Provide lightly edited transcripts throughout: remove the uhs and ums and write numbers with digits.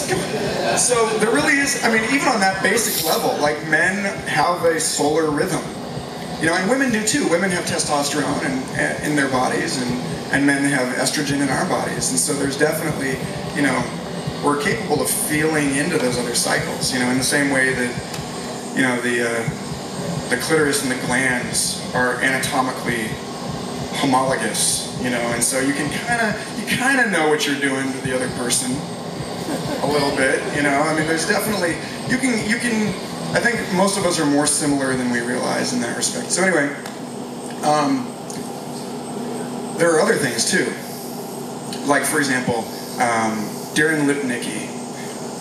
guys? So there really is, I mean, even on that basic level, like men have a solar rhythm. You know, and women do too. Women have testosterone in their bodies, and men have estrogen in our bodies. And so there's definitely, you know, we're capable of feeling into those other cycles, you know, in the same way that, you know, the clitoris and the glands are anatomically homologous, you know, and so you kind of know what you're doing to the other person a little bit, you know. I mean, there's definitely, you can, I think most of us are more similar than we realize in that respect. So anyway, there are other things too. Like, for example, Darren Lipnicki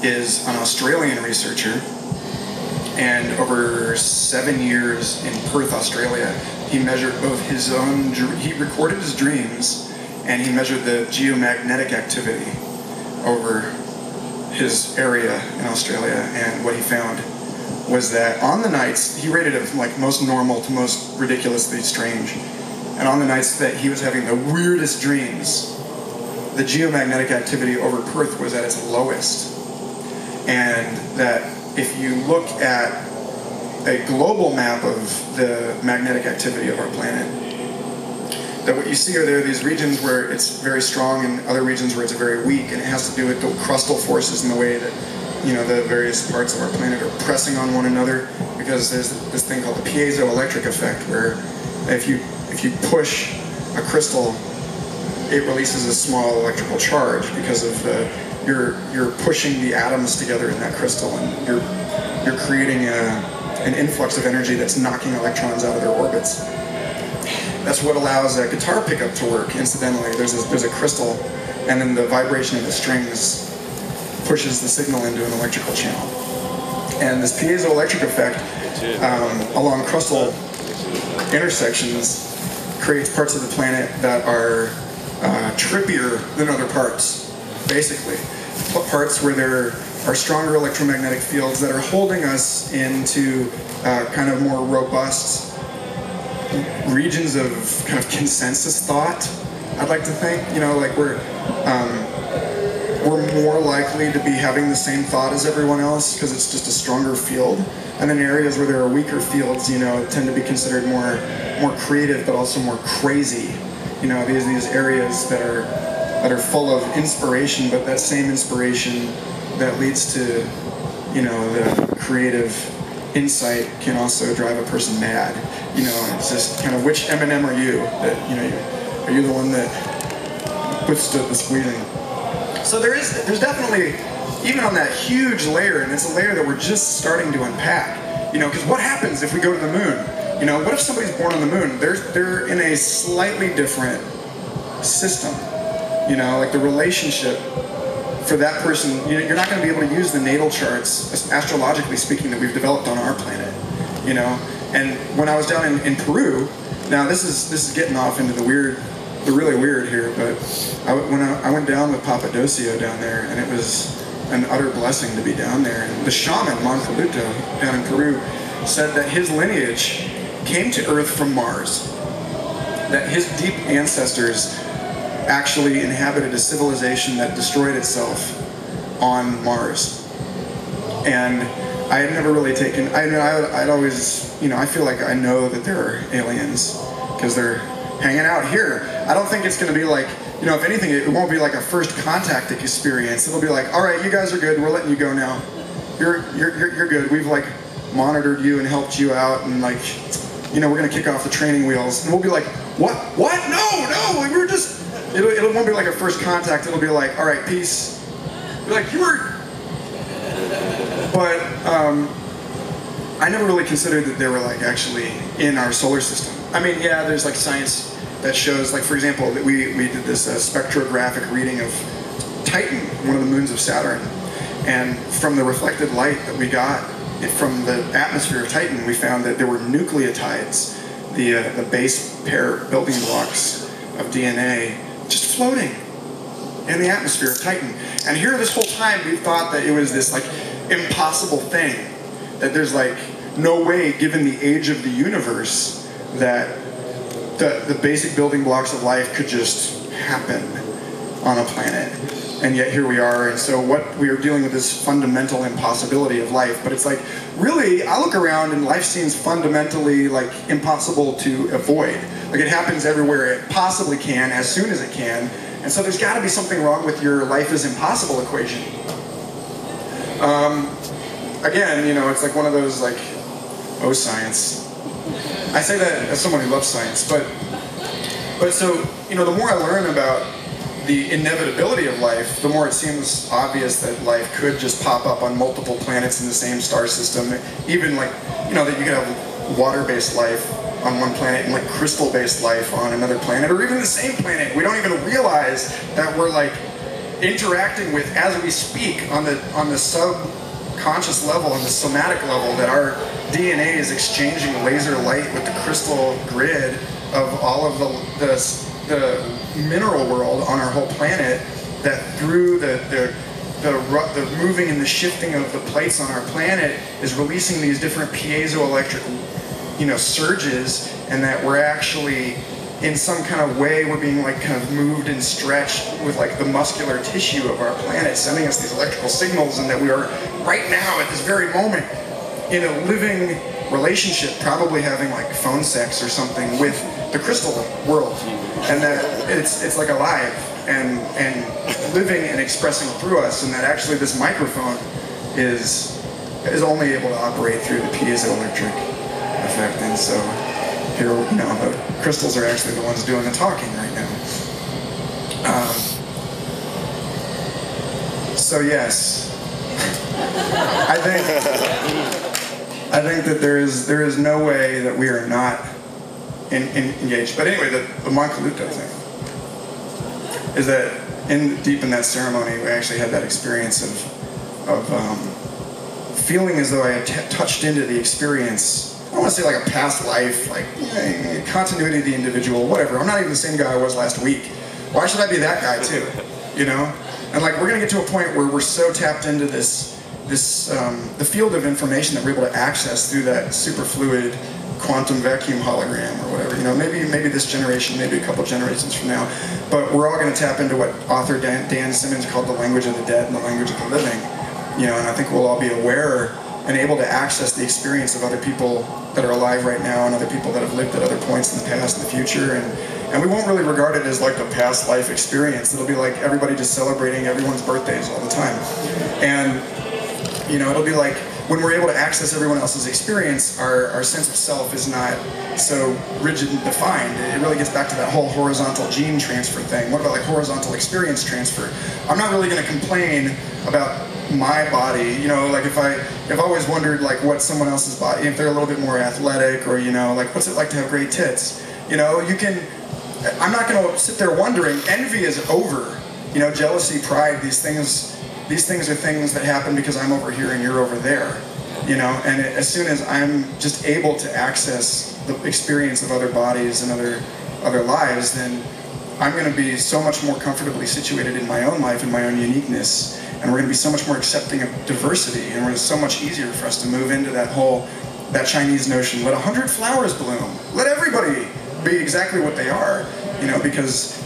is an Australian researcher, and over 7 years in Perth, Australia, he measured both his own, he recorded his dreams, and he measured the geomagnetic activity over his area in Australia, and what he found was that on the nights, he rated it from like most normal to most ridiculously strange, and on the nights that he was having the weirdest dreams, the geomagnetic activity over Perth was at its lowest. And that if you look at a global map of the magnetic activity of our planet, that what you see are there are these regions where it's very strong and other regions where it's very weak, and it has to do with the crustal forces and the way that, you know, the various parts of our planet are pressing on one another, because there's this thing called the piezoelectric effect, where if you push a crystal, it releases a small electrical charge because of you're pushing the atoms together in that crystal, and you're creating an influx of energy that's knocking electrons out of their orbits. That's what allows a guitar pickup to work. Incidentally, there's a crystal, and then the vibration of the strings pushes the signal into an electrical channel. And this piezoelectric effect along crustal intersections creates parts of the planet that are trippier than other parts, basically. Parts where there are stronger electromagnetic fields that are holding us into kind of more robust regions of kind of consensus thought, I'd like to think. You know, like we're more likely to be having the same thought as everyone else because it's just a stronger field. And then areas where there are weaker fields, you know, tend to be considered more creative, but also more crazy. You know, these areas that are full of inspiration, but that same inspiration that leads to, you know, the creative insight can also drive a person mad. You know, it's just kind of, which M&M are you? That, you know, are you the one that withstood the squeezing? So there's definitely, even on that huge layer, and it's a layer that we're just starting to unpack. You know, because what happens if we go to the moon? You know, what if somebody's born on the moon? They're in a slightly different system. You know, like the relationship for that person, you know, you're not going to be able to use the natal charts, astrologically speaking, that we've developed on our planet. You know, and when I was down in Peru, now this is getting off into the really weird here, but when I went down with Papa Docio down there, and it was an utter blessing to be down there. And the shaman, Moncaluto, down in Peru, said that his lineage came to Earth from Mars. That his deep ancestors actually inhabited a civilization that destroyed itself on Mars. And I had never really taken, I'd always, you know, I feel like I know that there are aliens because they're hanging out here. I don't think it's going to be like, you know, if anything, it won't be like a first contact experience. It'll be like, all right, you guys are good. We're letting you go now. You're good. We've like monitored you and helped you out, and like, you know, we're going to kick off the training wheels. And we'll be like, what? No, we were just, it won't be like a first contact. It'll be like, all right, peace. Be like, you were, but I never really considered that they were like actually in our solar system. I mean, yeah, there's like science that shows, like, for example, that we did this spectrographic reading of Titan, one of the moons of Saturn, and from the reflected light that we got from the atmosphere of Titan, we found that there were nucleotides, the base pair building blocks of DNA, just floating in the atmosphere of Titan. And here, this whole time, we thought that it was this like impossible thing, that there's like no way, given the age of the universe, that the basic building blocks of life could just happen on a planet. and yet here we are. And so what we are dealing with is fundamental impossibility of life. But it's like, really, I look around and life seems fundamentally like impossible to avoid. Like it happens everywhere it possibly can, as soon as it can. And so there's got to be something wrong with your life is impossible equation. Again, you know, it's like one of those like, oh, science. I say that as someone who loves science, but so, you know, the more I learn about the inevitability of life, the more it seems obvious that life could just pop up on multiple planets in the same star system. Even like, you know, that you could have water-based life on one planet and like crystal-based life on another planet, or even the same planet. We don't even realize that we're like interacting with, as we speak, on the subconscious level, on the somatic level, that our DNA is exchanging laser light with the crystal grid of all of the mineral world on our whole planet, that through the moving and the shifting of the plates on our planet is releasing these different piezoelectric, you know, surges, and that we're actually, in some kind of way, we're being like kind of moved and stretched with like the muscular tissue of our planet, sending us these electrical signals, and that we are right now at this very moment in a living relationship, probably having like phone sex or something with the crystal world, and that it's like alive and living and expressing through us, and that actually this microphone is only able to operate through the piezoelectric effect. And so here, you know, the crystals are actually the ones doing the talking right now. So yes, I think that there is no way that we are not engaged. But anyway, the Monkaluto thing is that deep in that ceremony, we actually had that experience of feeling as though I had touched into the experience. I don't want to say like a past life, like continuity of the individual, whatever. I'm not even the same guy I was last week. Why should I be that guy too? You know? And like, we're gonna get to a point where we're so tapped into the field of information that we're able to access through that superfluid quantum vacuum hologram or whatever. You know, maybe this generation, maybe a couple generations from now, but we're all going to tap into what author Dan Simmons called the language of the dead and the language of the living. You know, and I think we'll all be aware and able to access the experience of other people that are alive right now and other people that have lived at other points in the past and the future, and we won't really regard it as like a past life experience. It'll be like everybody just celebrating everyone's birthdays all the time. And you know, it'll be like when we're able to access everyone else's experience, our sense of self is not so rigid and defined. It really gets back to that whole horizontal gene transfer thing. What about like horizontal experience transfer? I'm not really going to complain about my body. You know, like if I've always wondered like what someone else's body, if they're a little bit more athletic, or you know, like what's it like to have great tits? You know, I'm not going to sit there wondering. Envy is over. You know, jealousy, pride, these things are things that happen because I'm over here and you're over there, you know, and as soon as I'm just able to access the experience of other bodies and other lives, then I'm going to be so much more comfortably situated in my own life and my own uniqueness, and we're going to be so much more accepting of diversity, and it's so much easier for us to move into that Chinese notion, let 100 flowers bloom, let everybody be exactly what they are, you know, because